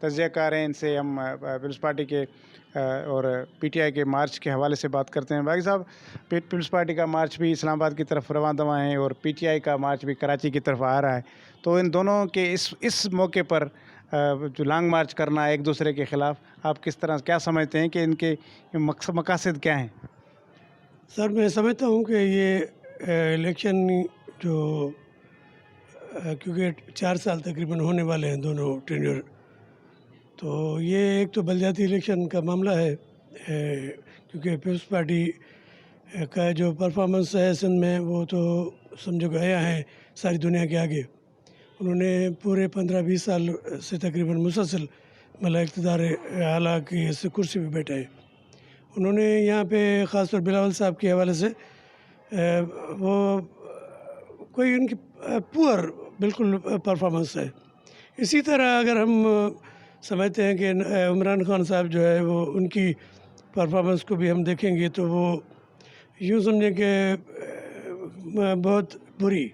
تجزیہ کار ہیں، ان سے ہم پیپلز پارٹی کے اور پی ٹی آئی کے مارچ کے حوالے سے بات کرتے ہیں۔ باقی صاحب، پیپلز پارٹی کا مارچ بھی اسلام آباد کی طرف رواں دواں ہے اور پی ٹی آئی کا مارچ بھی کراچی کی طرف آ رہا ہے، تو ان دونوں کے اس موقع پر جو لانگ مارچ کرنا ہے ایک دوسرے کے خلاف، آپ کس طرح کیا سمجھتے ہیں کہ ان کے مقاصد کیا ہیں؟ سر میں سمجھتا ہوں کہ یہ الیکشن جو کیونکہ 4 سال تقریباً ہونے والے ہیں دونوں ٹینیور، تو یہ ایک تو بلدیاتی الیکشن کا معاملہ ہے، کیونکہ پیپلز پارٹی کا جو پرفارمنس ہے سندھ میں وہ تو سمجھو کہ آیا ہے ساری دنیا کے آگے۔ انہوں نے پورے 15-20 سال سے تقریباً مسلسل اقتدار اعلیٰ کی اس کرسی پہ بیٹھا ہے۔ انہوں نے یہاں پہ خاص طور بلاول صاحب کے حوالے سے وہ کوئی ان کی پور بالکل پرفارمنس ہے۔ اسی طرح اگر ہم سمجھتے ہیں کہ عمران خان صاحب جو ہے وہ ان کی پرفارمنس کو بھی ہم دیکھیں گے تو وہ یوں سمجھیں کہ بہت بری،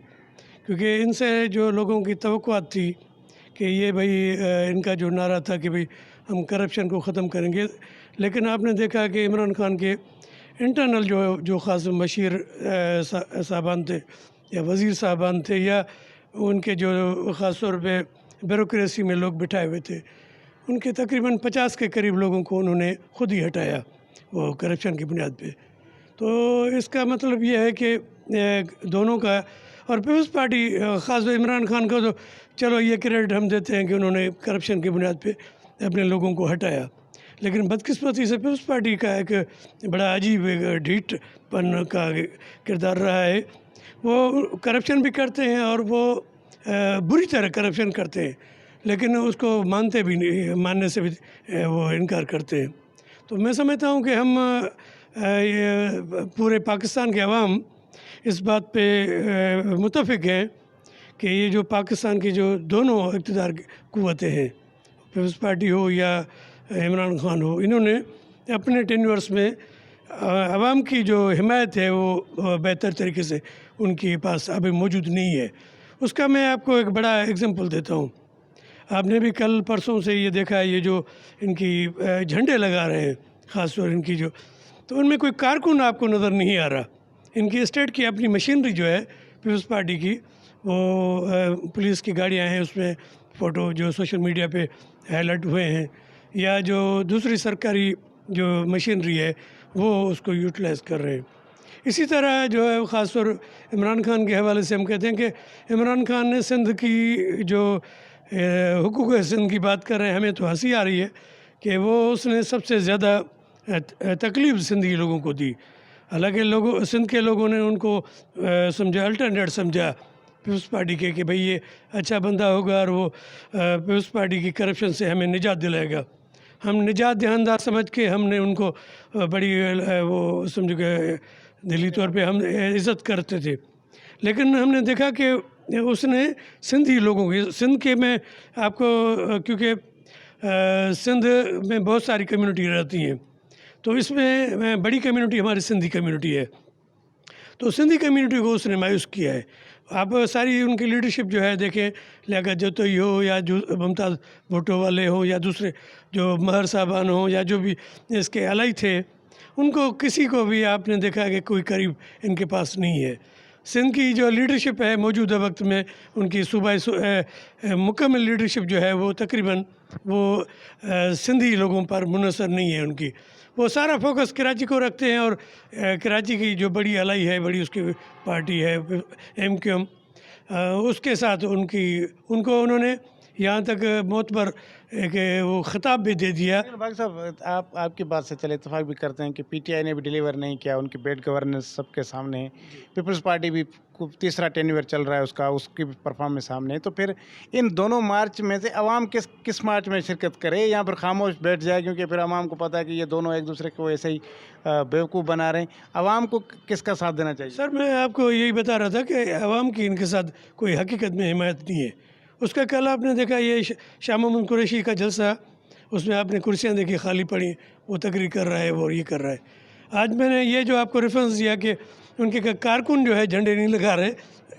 کیونکہ ان سے جو لوگوں کی توقعات تھی کہ یہ بھائی ان کا جو نعرہ تھا کہ بھائی ہم کرپشن کو ختم کریں گے، لیکن آپ نے دیکھا کہ عمران خان کے انٹرنل جو خاص مشیر صاحبان تھے یا وزیر صاحبان تھے یا ان کے جو خاص طور پہ بیوروکریسی میں لوگ بٹھائے ہوئے تھے، ان کے تقریباً 50 کے قریب لوگوں کو انہوں نے خود ہی ہٹایا وہ کرپشن کی بنیاد پہ۔ تو اس کا مطلب یہ ہے کہ دونوں کا، اور پیپلز پارٹی خاص طور عمران خان کو تو چلو یہ کریڈٹ ہم دیتے ہیں کہ انہوں نے کرپشن کی بنیاد پہ اپنے لوگوں کو ہٹایا، لیکن بدقسمتی سے پیپلز پارٹی کا ایک بڑا عجیب ڈھیٹ پن کا کردار رہا ہے۔ وہ کرپشن بھی کرتے ہیں اور وہ بری طرح کرپشن کرتے ہیں، لیکن اس کو مانتے بھی نہیں، ماننے سے بھی وہ انکار کرتے ہیں۔ تو میں سمجھتا ہوں کہ ہم پورے پاکستان کے عوام اس بات پہ متفق ہیں کہ یہ جو پاکستان کی جو دونوں اقتدار قوتیں ہیں، پیپلز پارٹی ہو یا عمران خان ہو، انہوں نے اپنے ٹینیورس میں عوام کی جو حمایت ہے وہ بہتر طریقے سے ان کے پاس ابھی موجود نہیں ہے۔ اس کا میں آپ کو ایک بڑا ایگزامپل دیتا ہوں۔ آپ نے بھی کل پرسوں سے یہ دیکھا ہے، یہ جو ان کی جھنڈے لگا رہے ہیں خاص طور ان کی جو، تو ان میں کوئی کارکن آپ کو نظر نہیں آ رہا۔ ان کی اسٹیٹ کی اپنی مشینری جو ہے پیپلز پارٹی کی، وہ پولیس کی گاڑیاں ہیں، اس میں فوٹو جو سوشل میڈیا پہ ہائی لائٹ ہوئے ہیں، یا جو دوسری سرکاری جو مشینری ہے وہ اس کو یوٹیلائز کر رہے ہیں۔ اسی طرح جو ہے خاص طور عمران خان کے حوالے سے ہم کہتے ہیں کہ عمران خان نے سندھ کی جو حقوق سندھ کی بات کر رہے ہیں، ہمیں تو ہنسی آ رہی ہے کہ اس نے سب سے زیادہ تکلیف سندھی لوگوں کو دی، حالانکہ سندھ کے لوگوں نے ان کو سمجھا، الٹرنیٹ سمجھا پیپلز پارٹی کے کہ بھئی یہ اچھا بندہ ہوگا اور وہ پیپلز پارٹی کی کرپشن سے ہمیں نجات دلائے گا۔ ہم نجات دہندہ سمجھ کے ہم نے ان کو بڑی وہ سمجھو کہ دلی طور پہ ہم عزت کرتے تھے، لیکن ہم نے دیکھا کہ اس نے سندھی لوگوں کی، سندھ کے میں آپ کو، کیونکہ سندھ میں بہت ساری کمیونٹی رہتی ہیں، تو اس میں بڑی کمیونٹی ہماری سندھی کمیونٹی ہے، تو سندھی کمیونٹی کو اس نے مایوس کیا ہے۔ آپ ساری ان کی لیڈرشپ جو ہے دیکھیں، لیاقت جتوئی ہو یا جو ممتاز بھٹو والے ہوں یا دوسرے جو مہر صاحبان ہوں یا جو بھی اس کے الائی تھے، ان کو کسی کو بھی آپ نے دیکھا کہ کوئی قریب ان کے پاس نہیں ہے۔ سندھ کی جو لیڈرشپ ہے موجودہ وقت میں، ان کی صوبائی مکمل لیڈرشپ جو ہے وہ تقریباً وہ سندھی لوگوں پر منحصر نہیں ہے ان کی، وہ سارا فوکس کراچی کو رکھتے ہیں، اور کراچی کی جو بڑی الائی ہے، بڑی اس کی پارٹی ہے MQM، اس کے ساتھ ان کو انہوں نے یہاں تک معتبر ایک وہ خطاب بھی دے دیا۔ باقی صاحب، آپ کی بات سے چلے اتفاق بھی کرتے ہیں کہ پی ٹی آئی نے بھی ڈیلیور نہیں کیا، ان کی بیڈ گورننس سب کے سامنے ہے، پیپلز پارٹی بھی تیسرا ٹینیور چل رہا ہے اس کی بھی پرفارمنس سامنے ہے، تو پھر ان دونوں مارچ میں سے عوام کس مارچ میں شرکت کرے، یہاں پر خاموش بیٹھ جائے، کیونکہ پھر عوام کو پتہ ہے کہ یہ دونوں ایک دوسرے کو ایسے ہی بیوقوف بنا رہے ہیں، عوام کو کس کا ساتھ دینا چاہیے؟ سر میں آپ کو یہی بتا رہا تھا کہ عوام کی ان کے ساتھ کوئی حقیقت میں حمایت نہیں ہے۔ اس کا کل آپ نے دیکھا یہ شاہ محمود قریشی کا جلسہ، اس میں آپ نے کرسیاں دیکھی خالی پڑی، وہ تقریر کر رہا ہے، وہ یہ کر رہا ہے۔ آج میں نے یہ جو آپ کو ریفرنس دیا کہ ان کے کارکن جو ہے جھنڈے نہیں لگا رہے،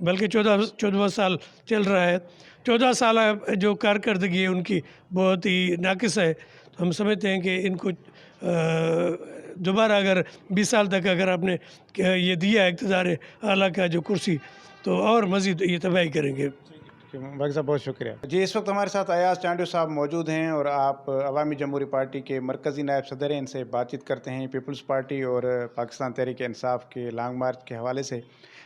بلکہ 14واں سال چل رہا ہے. 14 سال جو کارکردگی ہے ان کی بہت ہی ناقص ہے. تو ہم سمجھتے ہیں کہ ان کو دوبارہ اگر 20 سال تک اگر آپ نے یہ دیا اقتدار اعلیٰ کا جو کرسی تو اور مزید یہ تباہی کریں گے. باقی صاحب بہت شکریہ. جی اس وقت ہمارے ساتھ ایاز چانڈیو صاحب موجود ہیں اور آپ عوامی جمہوری پارٹی کے مرکزی نائب صدر ہیں. ان سے بات چیت کرتے ہیں پیپلز پارٹی اور پاکستان تحریک انصاف کے لانگ مارچ کے حوالے سے.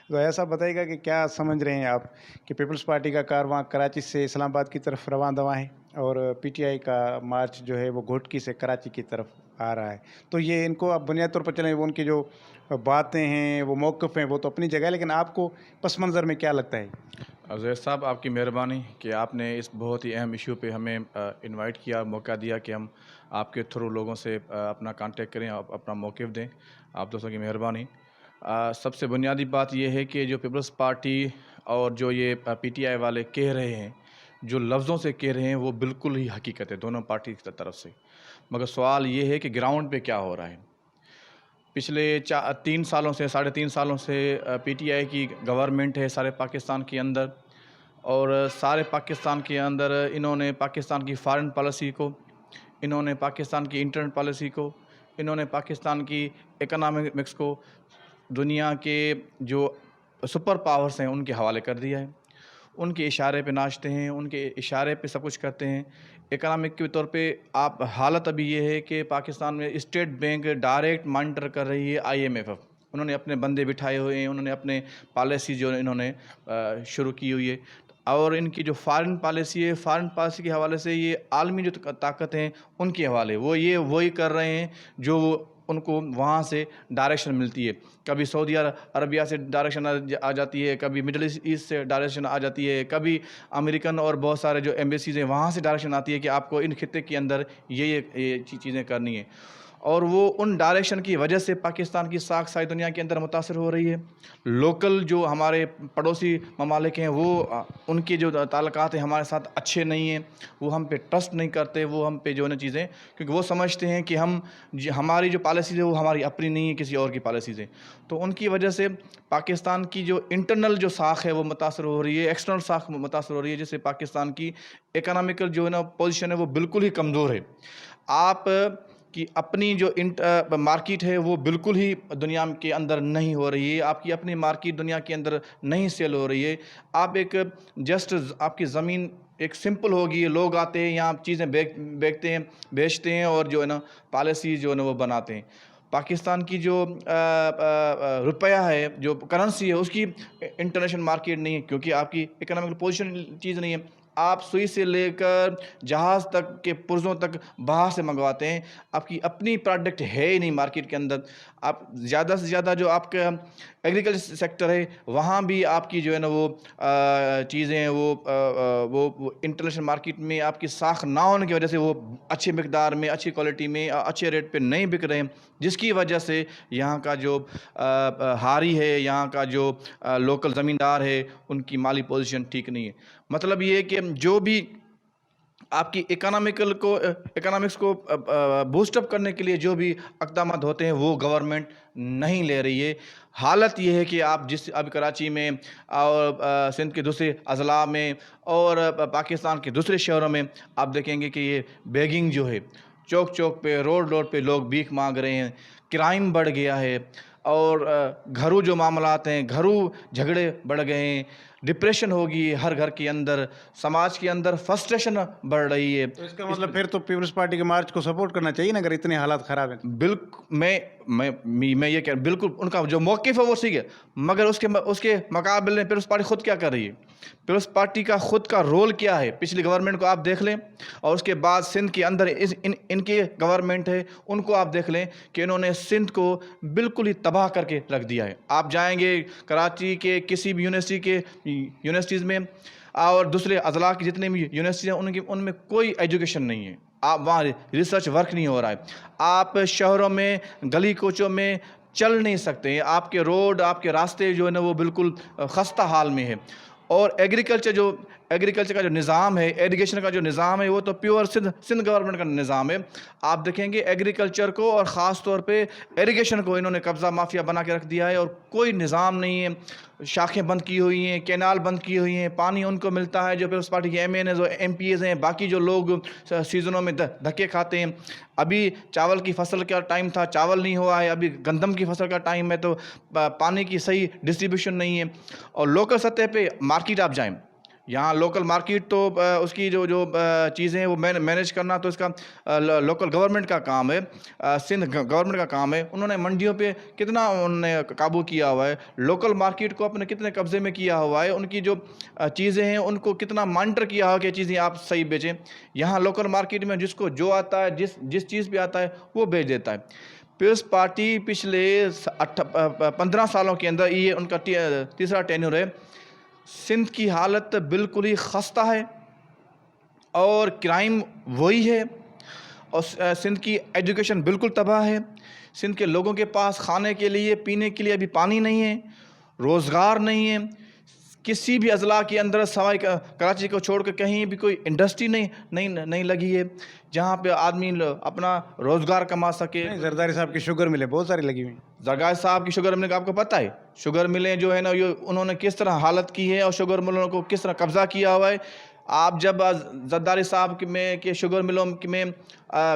تو ایاز صاحب بتائیے گا کہ کیا سمجھ رہے ہیں آپ کہ پیپلز پارٹی کا کارواں کراچی سے اسلام آباد کی طرف رواں دواں ہے اور پی ٹی آئی کا مارچ جو ہے وہ گھوٹکی سے کراچی کی طرف آ رہا ہے. تو یہ ان کو آپ بنیادی طور پر چلیں وہ ان کی جو باتیں ہیں وہ موقف ہیں وہ تو اپنی جگہ ہے، لیکن آپ کو پس منظر میں کیا لگتا ہے؟ زید صاحب آپ کی مہربانی کہ آپ نے اس بہت ہی اہم ایشو پہ ہمیں انوائٹ کیا، موقع دیا کہ ہم آپ کے تھرو لوگوں سے اپنا کانٹیکٹ کریں، اپنا موقف دیں. آپ دوستوں کی مہربانی. سب سے بنیادی بات یہ ہے کہ جو پیپلز پارٹی اور جو یہ پی ٹی آئی والے کہہ رہے ہیں، جو لفظوں سے کہہ رہے ہیں وہ بالکل ہی حقیقت ہے دونوں پارٹی کی طرف سے. مگر سوال یہ ہے کہ گراؤنڈ پہ کیا ہو رہا ہے. پچھلے 3 سالوں سے 3.5 سالوں سے پی ٹی آئی کی گورنمنٹ ہے سارے پاکستان کے اندر، اور سارے پاکستان کے اندر انہوں نے پاکستان کی فارن پالیسی کو، انہوں نے پاکستان کی انٹرنل پالیسی کو، انہوں نے پاکستان کی اکنامکس کو دنیا کے جو سپر پاورز ہیں ان کے حوالے کر دیا ہے. ان کے اشارے پہ ناچتے ہیں، ان کے اشارے پہ سب کچھ کرتے ہیں. اکنامک کے طور پہ آپ حالت ابھی یہ ہے کہ پاکستان میں اسٹیٹ بینک ڈائریکٹ مانیٹر کر رہی ہے IMF. انہوں نے اپنے بندے بٹھائے ہوئے ہیں، انہوں نے اپنے پالیسی جو انہوں نے شروع کی ہوئی ہے. اور ان کی جو فارن پالیسی ہے، فارن پالیسی کے حوالے سے یہ عالمی جو طاقت ہیں ان کے حوالے وہی کر رہے ہیں جو ان کو وہاں سے ڈائریکشن ملتی ہے. کبھی سعودی عربیہ سے ڈائریکشن آ جاتی ہے، کبھی مڈل ایسٹ سے ڈائریکشن آ جاتی ہے، کبھی امریکن اور بہت سارے جو ایمبیسیز ہیں وہاں سے ڈائریکشن آتی ہے کہ آپ کو ان خطے کے اندر یہ چیزیں کرنی ہیں. اور وہ ان ڈائریکشن کی وجہ سے پاکستان کی ساکھ ساری دنیا کے اندر متاثر ہو رہی ہے. لوکل جو ہمارے پڑوسی ممالک ہیں وہ ان کے جو تعلقات ہیں ہمارے ساتھ اچھے نہیں ہیں، وہ ہم پہ ٹرسٹ نہیں کرتے، وہ ہم پہ جو ہے چیزیں، کیونکہ وہ سمجھتے ہیں کہ ہماری جو پالیسیز ہے وہ ہماری اپنی نہیں ہے، کسی اور کی پالیسیز ہیں. تو ان کی وجہ سے پاکستان کی جو انٹرنل جو ساکھ ہے وہ متاثر ہو رہی ہے، ایکسٹرنل ساکھ متاثر ہو رہی ہے، جس سے پاکستان کی اکنامیکل جو ہے نا پوزیشن ہے وہ بالکل ہی کمزور ہے. آپ کی اپنی جو مارکیٹ ہے وہ بالکل ہی دنیا کے اندر نہیں ہو رہی ہے، آپ کی اپنی مارکیٹ دنیا کے اندر نہیں سیل ہو رہی ہے. آپ آپ کی زمین ایک سمپل ہوگی، لوگ آتے ہیں یہاں چیزیں بیچتے ہیں اور جو ہے نا پالیسی جو ہے نا وہ بناتے ہیں. پاکستان کی جو روپیہ ہے، جو کرنسی ہے، اس کی انٹرنیشنل مارکیٹ نہیں ہے کیونکہ آپ کی اکنامک پوزیشن چیز نہیں ہے. آپ سوئی سے لے کر جہاز تک کے پرزوں تک باہر سے منگواتے ہیں، آپ کی اپنی پروڈکٹ ہے ہی نہیں مارکیٹ کے اندر. آپ زیادہ سے زیادہ جو آپ کا ایگریکلچر سیکٹر ہے وہاں بھی آپ کی جو ہے نا وہ چیزیں ہیں وہ انٹرنیشنل مارکیٹ میں آپ کی ساکھ نہ ہونے کی وجہ سے وہ اچھے مقدار میں، اچھی کوالٹی میں، اچھے ریٹ پہ نہیں بک رہے ہیں، جس کی وجہ سے یہاں کا جو ہاری ہے، یہاں کا جو لوکل زمیندار ہے، ان کی مالی پوزیشن ٹھیک نہیں ہے. مطلب یہ ہے کہ جو بھی آپ کی اکنامکس کو بوسٹ اپ کرنے کے لیے جو بھی اقدامات ہوتے ہیں وہ گورنمنٹ نہیں لے رہی ہے. حالت یہ ہے کہ آپ اب کراچی میں اور سندھ کے دوسرے اضلاع میں اور پاکستان کے دوسرے شہروں میں آپ دیکھیں گے کہ یہ بیگنگ جو ہے، چوک پہ، روڈ پہ لوگ بھیک مانگ رہے ہیں. کرائم بڑھ گیا ہے اور گھروں جو معاملات ہیں، گھروں جھگڑے بڑھ گئے ہیں. ڈپریشن ہوگی ہر گھر کے اندر، سماج کے اندر فرسٹریشن بڑھ رہی ہے. تو اس کا مطلب پھر تو پیپلز پارٹی کے مارچ کو سپورٹ کرنا چاہیے نا اگر اتنے حالات خراب ہیں. بالکل میں یہ کہہ بالکل ان کا جو موقف ہے وہ صحیح ہے، مگر اس کے مقابلے میں پیپلز پارٹی خود کیا کر رہی ہے؟ پیپلز پارٹی کا خود کا رول کیا ہے؟ پچھلی گورنمنٹ کو آپ دیکھ لیں اور اس کے بعد سندھ کے اندر ان کی گورنمنٹ ہے، ان کو آپ دیکھ لیں کہ انہوں نے سندھ کو بالکل ہی تباہ کر کے رکھ دیا ہے. آپ جائیں گے کراچی کے کسی بھی یونیورسٹیز میں اور دوسرے اضلاع کی جتنے بھی یونیورسٹیز ہیں ان میں کوئی ایجوکیشن نہیں ہے. آپ وہاں ریسرچ ورک نہیں ہو رہا ہے. آپ شہروں میں گلی کوچوں میں چل نہیں سکتے، آپ کے روڈ، آپ کے راستے جو ہے نا وہ بالکل خستہ حال میں ہے. اور ایگریکلچر جو ایگریکلچر کا جو نظام ہے, ایریگیشن کا جو نظام ہے, وہ تو پیور سندھ گورنمنٹ کا نظام ہے. آپ دیکھیں گے ایگریکلچر کو اور خاص طور پہ ایریگیشن کو انہوں نے قبضہ مافیا بنا کے رکھ دیا ہے, اور کوئی نظام نہیں ہے. شاخیں بند کی ہوئی ہیں, کینال بند کی ہوئی ہیں, پانی ان کو ملتا ہے جو پیپلز پارٹی کے ایم این ایز اور ایم پی ایز ہیں. باقی جو لوگ سیزنوں میں دھکے کھاتے ہیں. ابھی چاول کی فصل کا ٹائم تھا, چاول نہیں ہوا ہے. ابھی گندم کی فصل کا ٹائم ہے, تو پانی کی صحیح ڈسٹریبیوشن نہیں ہے. اور لوکل سطح پہ مارکیٹ آپ جائیں, یہاں لوکل مارکیٹ تو اس کی جو چیزیں ہیں وہ مینیج کرنا تو اس کا لوکل گورنمنٹ کا کام ہے, سندھ گورنمنٹ کا کام ہے. انہوں نے منڈیوں پہ کتنا انہوں نے قابو کیا ہوا ہے, لوکل مارکیٹ کو اپنے کتنے قبضے میں کیا ہوا ہے, ان کی جو چیزیں ہیں ان کو کتنا مانیٹر کیا ہوا کہ چیزیں آپ صحیح بیچیں. یہاں لوکل مارکیٹ میں جس کو جو آتا ہے, جس چیز پہ آتا ہے وہ بیچ دیتا ہے. پیپلز پارٹی پچھلے 15 سالوں کے اندر, یہ ان کا تیسرا ٹینیور ہے, سندھ کی حالت بالکل ہی خستہ ہے, اور کرائم وہی ہے, اور سندھ کی ایجوکیشن بالکل تباہ ہے. سندھ کے لوگوں کے پاس کھانے کے لیے, پینے کے لیے ابھی پانی نہیں ہے, روزگار نہیں ہے. کسی بھی اضلاع کے اندر سوائے کراچی کو چھوڑ کے کہیں بھی کوئی انڈسٹری نہیں لگی ہے جہاں پہ آدمی اپنا روزگار کما سکے. زرداری صاحب کی شوگر ملیں بہت ساری لگی ہوئی. زرداری صاحب کی شوگر ملیں کا آپ کو پتہ ہے, شوگر ملیں جو ہے نا, یہ انہوں نے کس طرح حالت کی ہے اور شوگر ملوں کو کس طرح قبضہ کیا ہوا ہے. آپ جب زرداری صاحب کے شوگر ملوں میں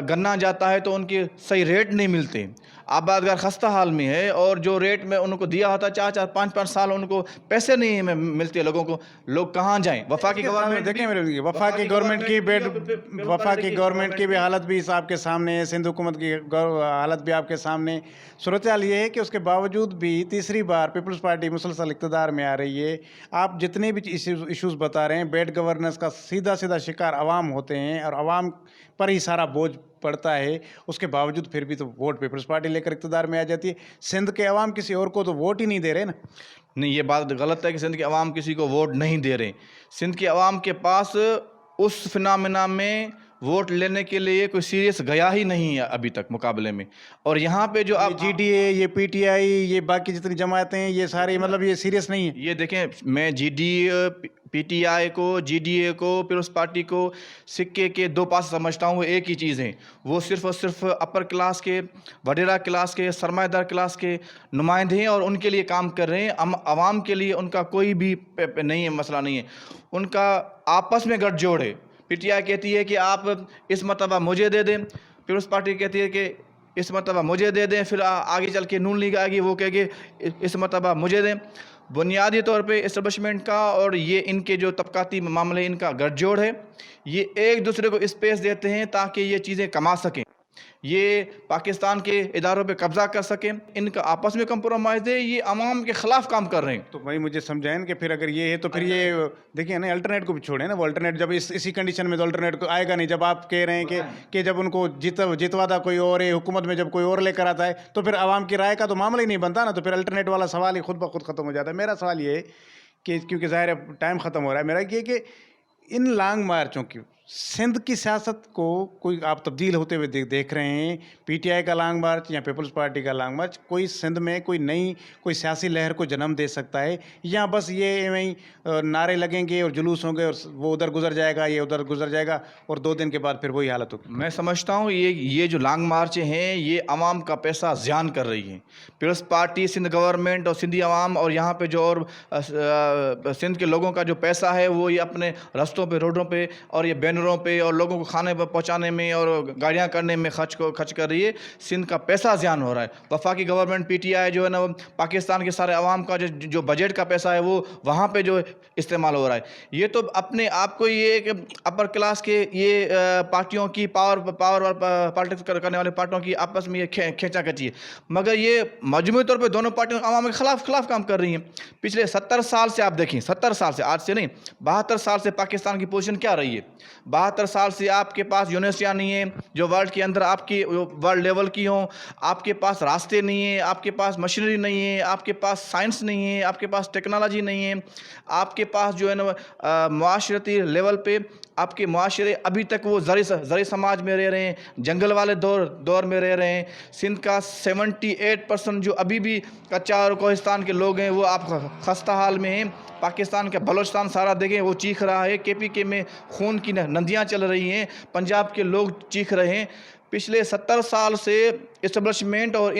گنا جاتا ہے تو ان کے صحیح ریٹ نہیں ملتے. آبادگار خستہ حال میں ہے, اور جو ریٹ میں ان کو دیا ہوتا ہے 4-4 5-5 سال ان کو پیسے نہیں ملتے لوگوں کو. لوگ کہاں جائیں؟ وفاقی گورنمنٹ دیکھیں میرے, وفاقی گورنمنٹ کی بھی حالت بھی آپ کے سامنے ہے, سندھ حکومت کی حالت بھی آپ کے سامنے. صورتحال یہ ہے کہ اس کے باوجود بھی تیسری بار پیپلز پارٹی مسلسل اقتدار میں آ رہی ہے. آپ جتنے بھی ایشوز بتا رہے ہیں, بیڈ گورننس کا سیدھا شکار عوام ہوتے ہیں, اور عوام پر ہی سارا بوجھ پڑتا ہے. اس کے باوجود پھر بھی تو ووٹ پیپلز پارٹی لے کر اقتدار میں آ جاتی ہے. سندھ کے عوام کسی اور کو تو ووٹ ہی نہیں دے رہے نا. نہیں, یہ بات غلط ہے کہ سندھ کے عوام کسی کو ووٹ نہیں دے رہے. سندھ کے عوام کے پاس اس فنامنا میں ووٹ لینے کے لیے کوئی سیریس گیا ہی نہیں ہے ابھی تک مقابلے میں. اور یہاں پہ جو آپ جی ڈی اے, یہ پی ٹی آئی, یہ باقی جتنی جماعتیں ہیں, یہ سارے مطلب یہ سیریس نہیں ہے. یہ دیکھیں, میں G D A, P T I کو, جی ڈی اے کو, پیپلز پارٹی کو سکے کے دو پاس سمجھتا ہوں. وہ ایک ہی چیز ہیں, وہ صرف اور صرف اپر کلاس کے, وڈیرا کلاس کے, سرمایہ دار کلاس کے نمائندے ہیں, اور ان کے لیے کام کر رہے ہیں. عوام کے لیے ان کا کوئی بھی نہیں ہے, مسئلہ نہیں ہے. ان کا آپس میں گٹھ جوڑ ہے. پی ٹی آئی کہتی ہے کہ آپ اس مرتبہ مجھے دے دیں, پیپلز پارٹی کہتی ہے کہ اس مرتبہ مجھے دے دیں, پھر آگے چل کے نون لیگ آئے گی, وہ کہے گی اس مرتبہ مجھے دیں. بنیادی طور پہ اسٹیبلشمنٹ کا اور یہ ان کے جو طبقاتی معاملے, ان کا گٹھ جوڑ ہے. یہ ایک دوسرے کو اسپیس دیتے ہیں تاکہ یہ چیزیں کما سکیں, یہ پاکستان کے اداروں پہ قبضہ کر سکیں. ان کا آپس میں کمپرومائز ہے, یہ عوام کے خلاف کام کر رہے ہیں. تو بھائی مجھے سمجھائیں کہ پھر اگر یہ ہے تو پھر یہ دیکھیں نا, الٹرنیٹ کو بھی چھوڑیں نا. وہ الٹرنیٹ جب اسی کنڈیشن میں تو الٹرنیٹ کو آئے گا نہیں. جب آپ کہہ رہے ہیں کہ جب ان کو جتوا تھا کوئی اور ہے, حکومت میں جب کوئی اور لے کر آتا ہے تو پھر عوام کی رائے کا تو معاملہ ہی نہیں بنتا نا. تو پھر الٹرنیٹ والا سوال ہی خود بخود ختم ہو جاتا ہے. میرا سوال یہ ہے کہ کیونکہ ظاہر ہے ٹائم ختم ہو رہا ہے, میرا یہ کہ ان لانگ مارچوں کی سندھ کی سیاست کو کوئی آپ تبدیل ہوتے ہوئے دیکھ رہے ہیں؟ پی ٹی آئی کا لانگ مارچ یا پیپلز پارٹی کا لانگ مارچ کوئی سندھ میں کوئی نئی کوئی سیاسی لہر کو جنم دے سکتا ہے, یا بس یہ وہیں نعرے لگیں گے اور جلوس ہوں گے اور وہ ادھر گزر جائے گا, یہ ادھر گزر جائے گا, اور 2 دن کے بعد پھر وہی حالت ہوگی؟ میں سمجھتا ہوں یہ جو لانگ مارچیں ہیں یہ عوام کا پیسہ زیان کر رہی ہیں. پیپلز پارٹی, سندھ گورنمنٹ اور سندھی عوام, اور یہاں پہ جو اور سندھ کے لوگوں کا جو پیسہ ہے وہ یہ اپنے رستوں پہ, روڈوں پہ, اور یہ بینروں پہ, اور لوگوں کو کھانے پر پہنچانے میں اور گاڑیاں کرنے میں خرچ کر رہی ہے. سندھ کا پیسہ زیان ہو رہا ہے. وفاقی گورنمنٹ پی ٹی آئی جو ہے نا, پاکستان کے سارے عوام کا جو بجٹ کا پیسہ ہے وہ وہاں پہ جو استعمال ہو رہا ہے. یہ تو اپنے آپ کو یہ کہ اپر کلاس کے یہ پارٹیوں کی پاور پالیٹکس کرنے والے پارٹیوں کی آپس میں یہ کھینچا کھینچی ہے, مگر یہ مجموعی طور پہ دونوں پارٹیوں عوام کے خلاف کام کر رہی ہیں. پچھلے 70 سال سے آپ دیکھیں, 70 سال سے, آج سے نہیں, 72 سال سے پاکستان کی پوزیشن کیا رہی ہے. 72 سال سے آپ کے پاس یونیورسٹیاں نہیں ہیں جو ورلڈ کے اندر آپ کی ورلڈ لیول کی ہوں, آپ کے پاس راستے نہیں ہیں, آپ کے پاس مشینری نہیں ہے, آپ کے پاس سائنس نہیں ہے, آپ کے پاس ٹیکنالوجی نہیں ہے, آپ کے پاس جو ہے نا معاشرتی لیول پہ آپ کے معاشرے ابھی تک وہ زرعی سماج میں رہ رہے ہیں، جنگل والے دور میں رہ رہے ہیں. سندھ کا 78% جو ابھی بھی کچا اور کوہستان کے لوگ ہیں وہ آپ خستہ حال میں ہیں. پاکستان کا بلوچستان سارا دیکھیں وہ چیخ رہا ہے. KPK میں خون کی ندیاں چل رہی ہیں. پنجاب کے لوگ چیخ رہے ہیں. پچھلے 70 سال سے اسٹیبلشمنٹ اور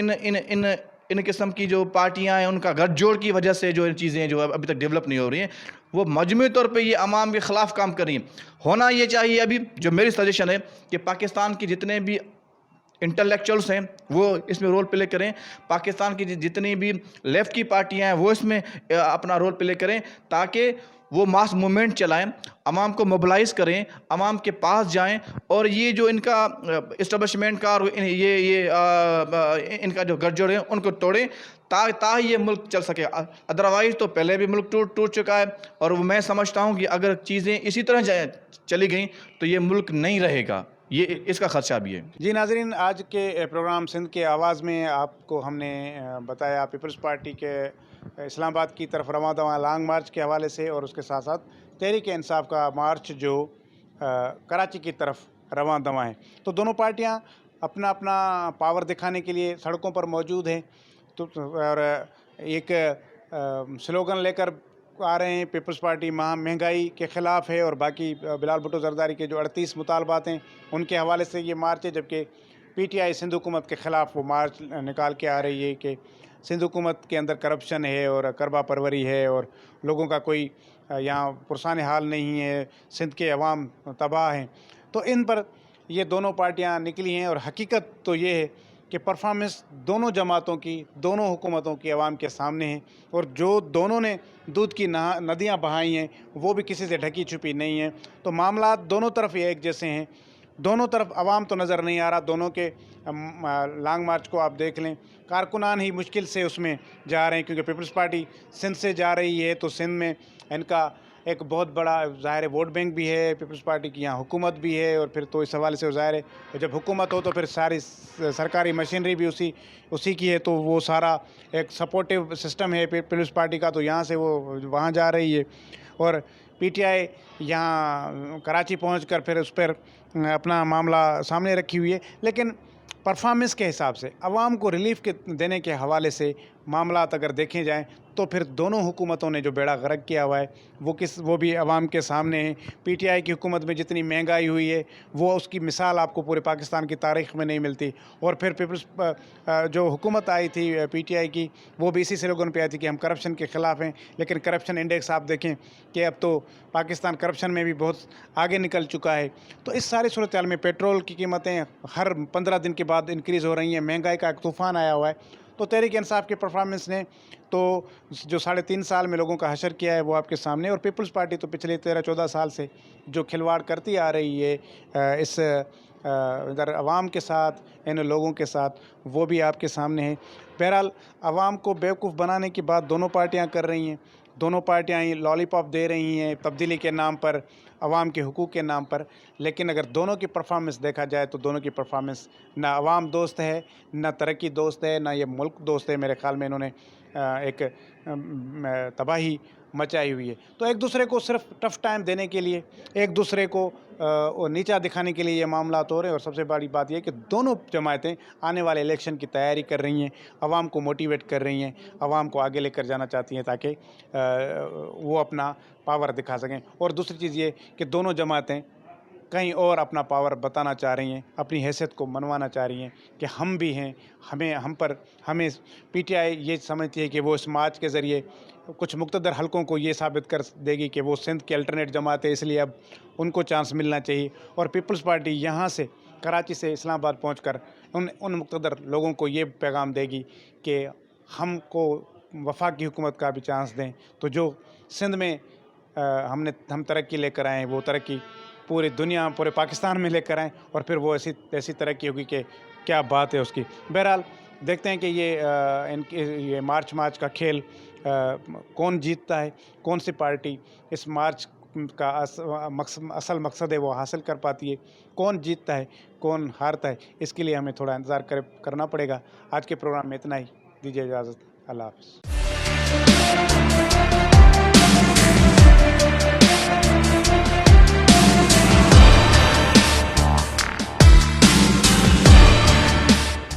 ان قسم کی جو پارٹیاں ہیں ان کا گٹھ جوڑ کی وجہ سے جو چیزیں جو ابھی تک ڈیولپ نہیں ہو رہی ہیں وہ مجموعی طور پہ یہ عوام کے خلاف کام کر رہی ہیں. ہونا یہ چاہیے ابھی جو میری سجیشن ہے کہ پاکستان کی جتنے بھی انٹلیکچوئلس ہیں وہ اس میں رول پلے کریں. پاکستان کی جتنی بھی لیفٹ کی پارٹیاں ہیں وہ اس میں اپنا رول پلے کریں تاکہ وہ ماس موومنٹ چلائیں, عوام کو موبلائز کریں, عوام کے پاس جائیں اور یہ جو ان کا اسٹیبلشمنٹ کا اور ان کا جو گٹھ جوڑ ہے ان کو توڑیں تاکہ یہ ملک چل سکے. ادروائز تو پہلے بھی ملک ٹوٹ چکا ہے اور میں سمجھتا ہوں کہ اگر چیزیں اسی طرح چلی گئیں تو یہ ملک نہیں رہے گا, یہ اس کا خدشہ بھی ہے. جی ناظرین, آج کے پروگرام سندھ کے آواز میں آپ کو ہم نے بتایا پیپلز پارٹی کے اسلام آباد کی طرف رواں دواں لانگ مارچ کے حوالے سے اور اس کے ساتھ ساتھ تحریک انصاف کا مارچ جو کراچی کی طرف رواں دواں ہے. تو دونوں پارٹیاں اپنا اپنا پاور دکھانے کے لیے سڑکوں پر موجود ہیں اور ایک سلوگن لے کر آ رہے ہیں. پیپلز پارٹی مہنگائی کے خلاف ہے اور باقی بلال بھٹو زرداری کے جو 38 مطالبات ہیں ان کے حوالے سے یہ مارچ ہے, جبکہ PTI سندھ حکومت کے خلاف وہ مارچ نکال کے آ رہی ہے کہ سندھ حکومت کے اندر کرپشن ہے اور کربا پروری ہے اور لوگوں کا کوئی یہاں پرسان حال نہیں ہے, سندھ کے عوام تباہ ہیں. تو ان پر یہ دونوں پارٹیاں نکلی ہیں اور حقیقت تو یہ ہے کہ پرفارمنس دونوں جماعتوں کی, دونوں حکومتوں کی عوام کے سامنے ہیں اور جو دونوں نے دودھ کی ندیاں بہائی ہیں وہ بھی کسی سے ڈھکی چھپی نہیں ہیں. تو معاملات دونوں طرف ایک جیسے ہیں, دونوں طرف عوام تو نظر نہیں آ رہا. دونوں کے لانگ مارچ کو آپ دیکھ لیں, کارکنان ہی مشکل سے اس میں جا رہے ہیں کیونکہ پیپلز پارٹی سندھ سے جا رہی ہے تو سندھ میں ان کا ایک بہت بڑا ظاہر ووٹ بینک بھی ہے, پیپلز پارٹی کی یہاں حکومت بھی ہے اور پھر تو اس حوالے سے ظاہر ہے جب حکومت ہو تو پھر ساری سرکاری مشینری بھی اسی کی ہے, تو وہ سارا ایک سپورٹیو سسٹم ہے پیپلز پارٹی کا, تو یہاں سے وہ وہاں جا رہی ہے. اور PTI یہاں کراچی پہنچ کر پھر اس پر اپنا معاملہ سامنے رکھی ہوئی ہے. لیکن پرفارمنس کے حساب سے عوام کو ریلیف دینے کے حوالے سے معاملات اگر دیکھے جائیں تو پھر دونوں حکومتوں نے جو بیڑا غرق کیا ہوا ہے وہ بھی عوام کے سامنے ہے. PTI کی حکومت میں جتنی مہنگائی ہوئی ہے وہ اس کی مثال آپ کو پورے پاکستان کی تاریخ میں نہیں ملتی. اور پھر پیپلز جو حکومت آئی تھی PTI کی وہ بھی اسی سلوگن پہ آئی تھی کہ ہم کرپشن کے خلاف ہیں, لیکن کرپشن انڈیکس آپ دیکھیں کہ اب تو پاکستان کرپشن میں بھی بہت آگے نکل چکا ہے. تو اس ساری صورتحال میں پیٹرول کی قیمتیں ہر 15 دن کے بعد انکریز ہو رہی ہیں, مہنگائی کا ایک طوفان آیا ہوا ہے. تو تحریک انصاف کے پرفارمنس نے تو جو 3.5 سال میں لوگوں کا حشر کیا ہے وہ آپ کے سامنے, اور پیپلز پارٹی تو پچھلے 13-14 سال سے جو کھلواڑ کرتی آ رہی ہے اس ادھر عوام کے ساتھ, ان لوگوں کے ساتھ, وہ بھی آپ کے سامنے ہے. بہرحال عوام کو بیوقوف بنانے کی بات دونوں پارٹیاں کر رہی ہیں, دونوں پارٹیاں لالی پاپ دے رہی ہیں تبدیلی کے نام پر, عوام کے حقوق کے نام پر. لیکن اگر دونوں کی پرفارمنس دیکھا جائے تو دونوں کی پرفارمنس نہ عوام دوست ہے, نہ ترقی دوست ہے, نہ یہ ملک دوست ہے. میرے خیال میں انہوں نے ایک تباہی مچائی ہوئی ہے. تو ایک دوسرے کو صرف ٹف ٹائم دینے کے لیے, ایک دوسرے کو نیچا دکھانے کے لیے یہ معاملات ہو رہے ہیں. اور سب سے بڑی بات یہ کہ دونوں جماعتیں آنے والے الیکشن کی تیاری کر رہی ہیں, عوام کو موٹیویٹ کر رہی ہیں, عوام کو آگے لے کر جانا چاہتی ہیں تاکہ وہ اپنا پاور دکھا سکیں. اور دوسری چیز یہ کہ دونوں جماعتیں کہیں اور اپنا پاور بتانا چاہ رہی ہیں, اپنی حیثیت کو منوانا چاہ رہی ہیں کہ ہم بھی ہیں, ہمیں PTI یہ سمجھتی ہے کہ وہ اس مارچ کے ذریعے کچھ مقتدر حلقوں کو یہ ثابت کر دے گی کہ وہ سندھ کی الٹرنیٹ جماعت ہے, اس لیے اب ان کو چانس ملنا چاہیے. اور پیپلز پارٹی یہاں سے کراچی سے اسلام آباد پہنچ کر ان مقتدر لوگوں کو یہ پیغام دے گی کہ ہم کو وفاقی حکومت کا بھی چانس دیں. تو جو سندھ میں ہم ترقی لے کر آئیں وہ ترقی پوری دنیا, پورے پاکستان میں لے کر آئیں, اور پھر وہ ایسی ترقی ہوگی کہ کیا بات ہے اس کی. بہرحال دیکھتے ہیں کہ یہ مارچ کا کھیل کون جیتتا ہے, کون سی پارٹی اس مارچ کا اصل مقصد ہے وہ حاصل کر پاتی ہے, کون جیتتا ہے کون ہارتا ہے. اس کے لیے ہمیں تھوڑا انتظار کرنا پڑے گا. آج کے پروگرام میں اتنا ہی, دیجیے اجازت. اللہ حافظ.